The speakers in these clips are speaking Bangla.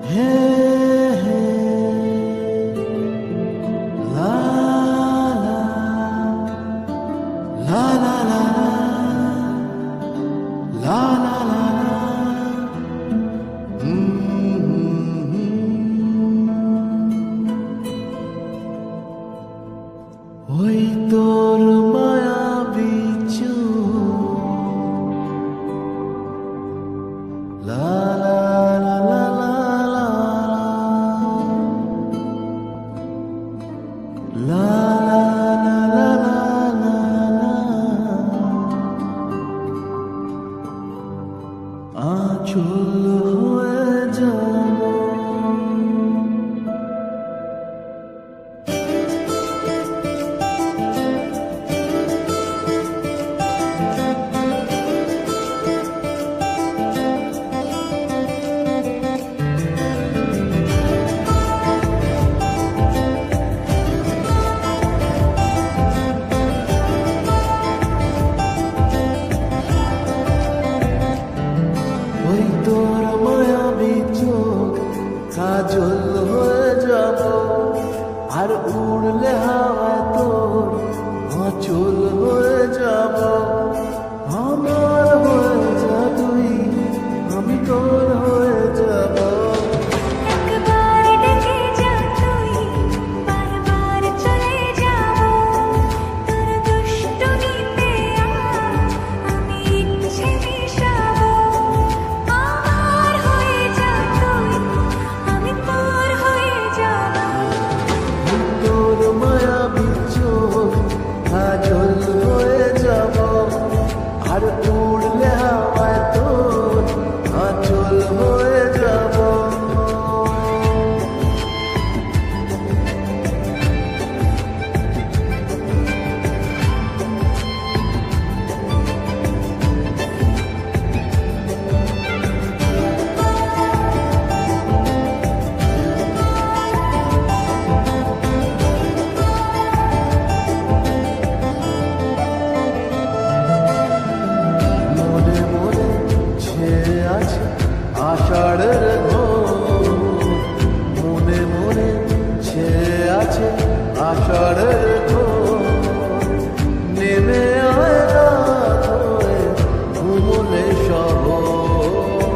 হে হে লা লা লা লা লা লা লা ওই তোর মায়াবী চোখ লা লা লা লা লা লা লা লা লা লা আঁচল হয়ে যাব ওই তোর মায়াবী চোখ কাজল হয়ে যাব আর উড়লে হাওয়ায় তোর আঁচল হয়ে যাব আমার হয়ে যা তুই আমি তোর হয়ে যাব একবার ডেকে যা তুই বারবার চলে যাব তোর দুষ্টুমিতে আমি ইচ্ছে মিশাবো আমার হয়ে যা তুই আমি তোর হয়ে যাব তোর মায়াবী চোখ কাজল হয়ে যাব আর উড়লে হাওয়ায় তোর আঁচল হয়ে যাব মনে মনে ছেয়ে আছে আষাঢ়ের ঘোর মনে মনে ছেয়ে আছে আষাঢ়ের ঘোর নেমে আয় রাত হয়ে ঘুমলে শহর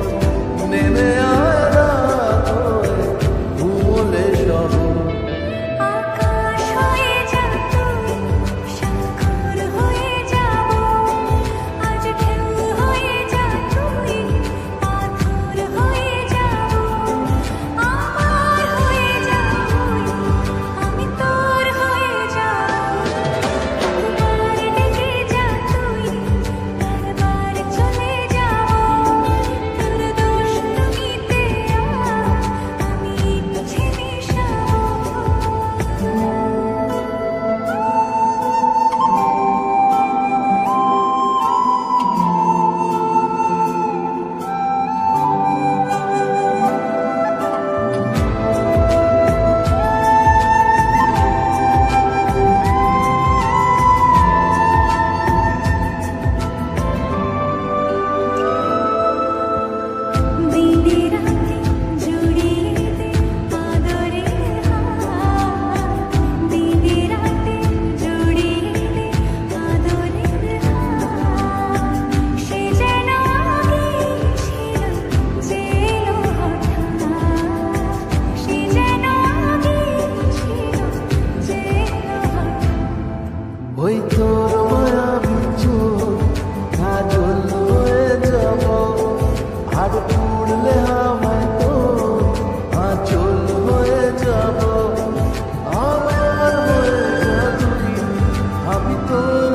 নেমে আয় রাত হয়ে ঘুমলে শহর আকাশ হয়ে যা তুই সাগর হয়ে যাব আজ ঢেউ হয়ে যা তুই পাথর হয়ে যাব আমার হয়ে যা তুই আমি তোর হয়ে যাব একবার ডেকে যা তুই বারবার চলে যাব তোর দুষ্টুমিতে আমি ইচ্ছে মিশাবো দিনে রাতে জুড়িয়ে দে আদরের হাত দিনে রাতে জুড়িয়ে দে আদরের হাত সে যেন আগে ছিল যে এলো হঠাৎ সে যেন আগে ছিল যে এলো হঠাৎ ওই তোর মায়াবী চোখ কাজল হয়ে যাব আর উড়লে হাওয়ায় তোর আঁচল হয়ে যাব আমার হয়ে যা তুই আমি তোর